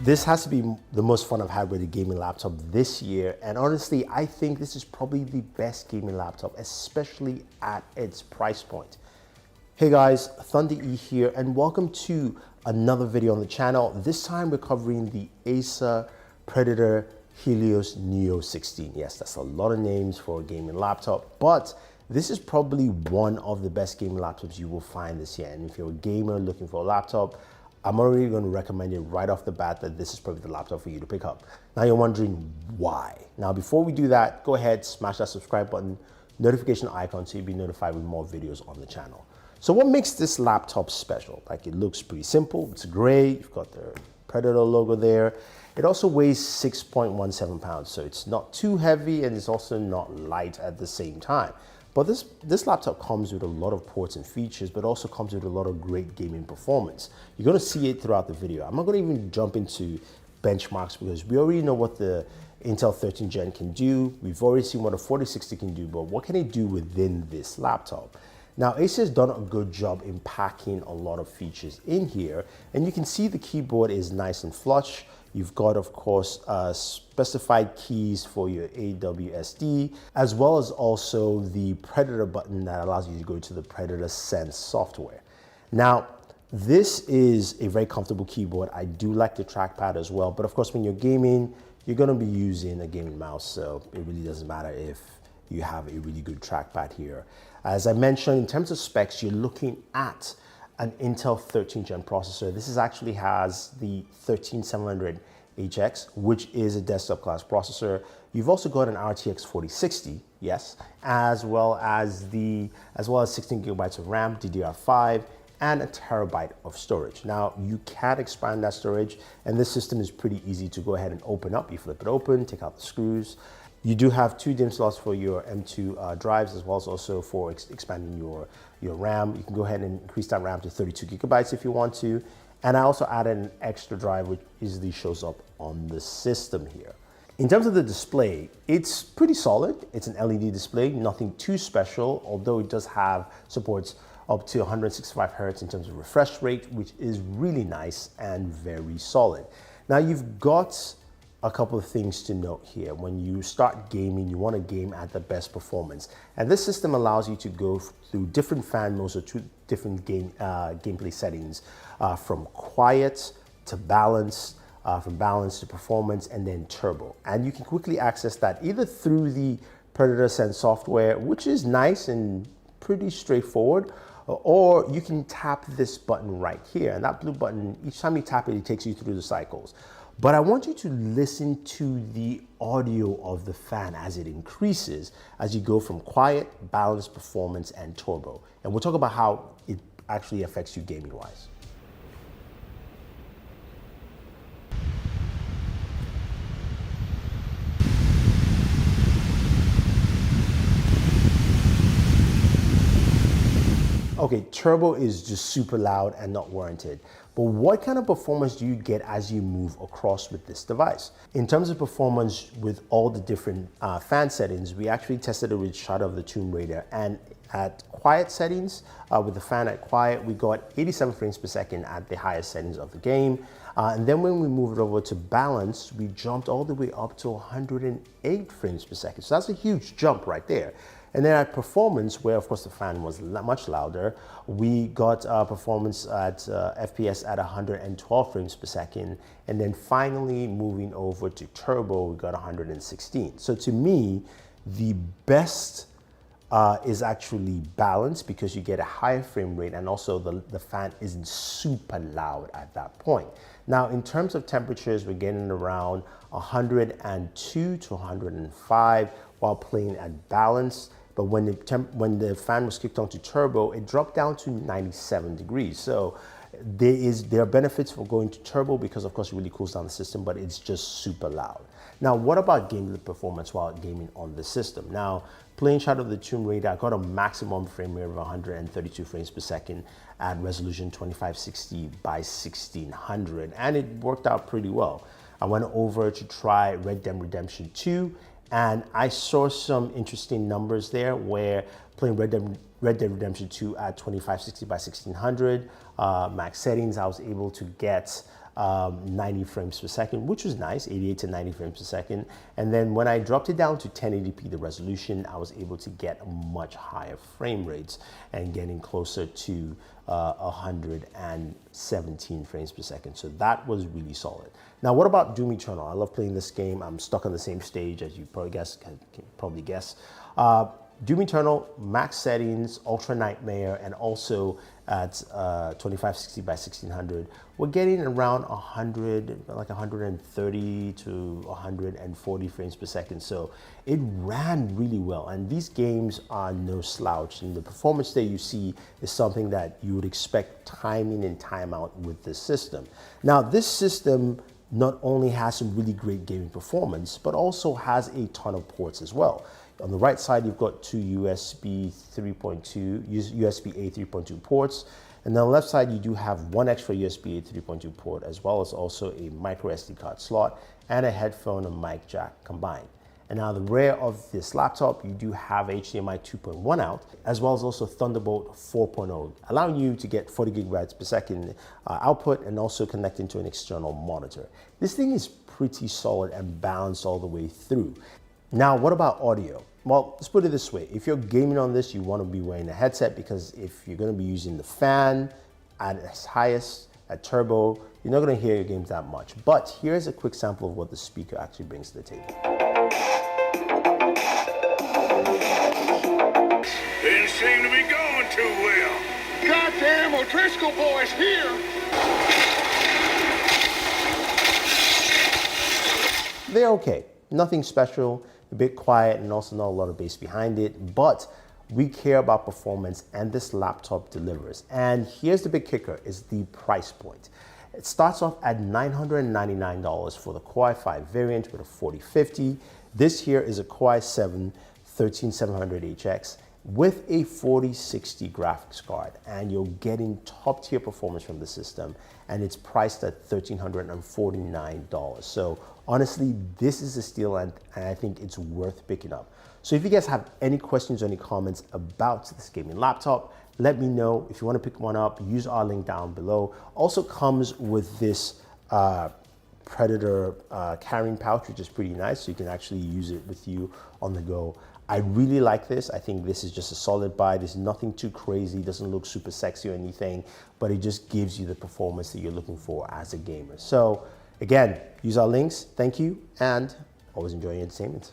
This has to be the most fun I've had with a gaming laptop this year, and honestly, I think this is probably the best gaming laptop, especially at its price point. Hey guys, Thunder E here, and welcome to another video on the channel. This time we're covering the Acer Predator Helios Neo 16. Yes, that's a lot of names for a gaming laptop, but this is probably one of the best gaming laptops you will find this year. And if you're a gamer looking for a laptop, I'm already going to recommend it right off the bat that this is probably the laptop for you to pick up. Now you're wondering why. Now before we do that, go ahead, smash that subscribe button, notification icon so you'll be notified with more videos on the channel. So what makes this laptop special? Like, it looks pretty simple. It's gray. You've got the Predator logo there. It also weighs 6.17 pounds, so it's not too heavy and it's also not light at the same time. But this laptop comes with a lot of ports and features, but also comes with a lot of great gaming performance. You're going to see it throughout the video. I'm not going to even jump into benchmarks because we already know what the Intel 13 Gen can do. We've already seen what a 4060 can do, but what can it do within this laptop? Now, Acer has done a good job in packing a lot of features in here, and you can see the keyboard is nice and flush. You've got, of course, specified keys for your AWSD, as well as also the Predator button that allows you to go to the Predator Sense software. Now, this is a very comfortable keyboard. I do like the trackpad as well, but of course, when you're gaming, you're gonna be using a gaming mouse, so it really doesn't matter if you have a really good trackpad here. As I mentioned, in terms of specs, you're looking at an Intel 13 Gen processor. This actually has the 13700HX, which is a desktop class processor. You've also got an RTX 4060, yes, as well as 16 gigabytes of RAM, DDR5, and a terabyte of storage. Now, you can expand that storage, and this system is pretty easy to go ahead and open up. You flip it open, take out the screws. You do have 2 DIMM slots for your M2 drives, as well as also for expanding your RAM. You can go ahead and increase that RAM to 32 gigabytes if you want to. And I also added an extra drive, which easily shows up on the system here. In terms of the display, it's pretty solid. It's an LED display, nothing too special, although it does have supports up to 165 Hertz in terms of refresh rate, which is really nice and very solid. Now you've got a couple of things to note here. When you start gaming, you want to game at the best performance. And this system allows you to go through different fan modes or different gameplay settings, from quiet to balance, from balance to performance, and then turbo. And you can quickly access that either through the Predator Sense software, which is nice and pretty straightforward, or you can tap this button right here. And that blue button, each time you tap it, it takes you through the cycles. But I want you to listen to the audio of the fan as it increases, as you go from quiet, balanced, performance, and turbo. And we'll talk about how it actually affects you gaming-wise. Okay, turbo is just super loud and not warranted. But what kind of performance do you get as you move across with this device? In terms of performance with all the different fan settings, we actually tested it with Shadow of the Tomb Raider, and at quiet settings, with the fan at quiet, we got 87 frames per second at the highest settings of the game. And then when we moved it over to balance, we jumped all the way up to 108 frames per second. So that's a huge jump right there. And then at performance, where of course the fan was much louder, we got performance at FPS at 112 frames per second. And then finally moving over to turbo, we got 116. So to me, the best is actually balanced because you get a higher frame rate, and also the fan isn't super loud at that point. Now, in terms of temperatures, we're getting around 102 to 105 while playing at balance. But when the fan was kicked on to turbo, it dropped down to 97 degrees. So there are benefits for going to turbo because of course it really cools down the system, but it's just super loud. Now, what about gaming performance while gaming on the system? Now, playing Shadow of the Tomb Raider, I got a maximum frame rate of 132 frames per second at resolution 2560 by 1600, and it worked out pretty well. I went over to try Red Dead Redemption 2, and I saw some interesting numbers there where playing Red Dead Redemption 2 at 2560 by 1600 max settings, I was able to get 90 frames per second, which was nice, 88 to 90 frames per second. And then when I dropped it down to 1080p, the resolution, I was able to get much higher frame rates and getting closer to 117 frames per second. So that was really solid. Now, what about Doom Eternal? I love playing this game. I'm stuck on the same stage as you can probably guess. Doom Eternal, max settings, Ultra Nightmare, and also at 2560 by 1600, we're getting around 100, like 130 to 140 frames per second. So it ran really well. And these games are no slouch. And the performance that you see is something that you would expect time in and time out with this system. Now, this system not only has some really great gaming performance, but also has a ton of ports as well. On the right side, you've got two USB 3.2, USB-A 3.2 ports. And on the left side, you do have one extra USB-A 3.2 port, as well as also a micro SD card slot and a headphone and mic jack combined. And now the rear of this laptop, you do have HDMI 2.1 out, as well as also Thunderbolt 4.0, allowing you to get 40 gigabytes per second output and also connecting to an external monitor. This thing is pretty solid and balanced all the way through. Now, what about audio? Well, let's put it this way. If you're gaming on this, you want to be wearing a headset, because if you're going to be using the fan at its highest, at turbo, you're not going to hear your games that much. But here's a quick sample of what the speaker actually brings to the table. Didn't seem to be going too well. Goddamn O'Driscoll boys here. They're okay. Nothing special, a bit quiet, and also not a lot of bass behind it, but we care about performance, and this laptop delivers. And here's the big kicker, is the price point. It starts off at $999 for the Core i5 variant with a 4050. This here is a Core i7 13700HX with a 4060 graphics card, and you're getting top tier performance from the system, and it's priced at $1,349. So honestly, this is a steal, and I think it's worth picking up. So if you guys have any questions or any comments about this gaming laptop, let me know. If you want to pick one up, use our link down below. Also comes with this Predator carrying pouch, which is pretty nice, so you can actually use it with you on the go. I really like this. I think this is just a solid buy. There's nothing too crazy, doesn't look super sexy or anything, but it just gives you the performance that you're looking for as a gamer. So again, use our links. Thank you, and always enjoy your entertainment.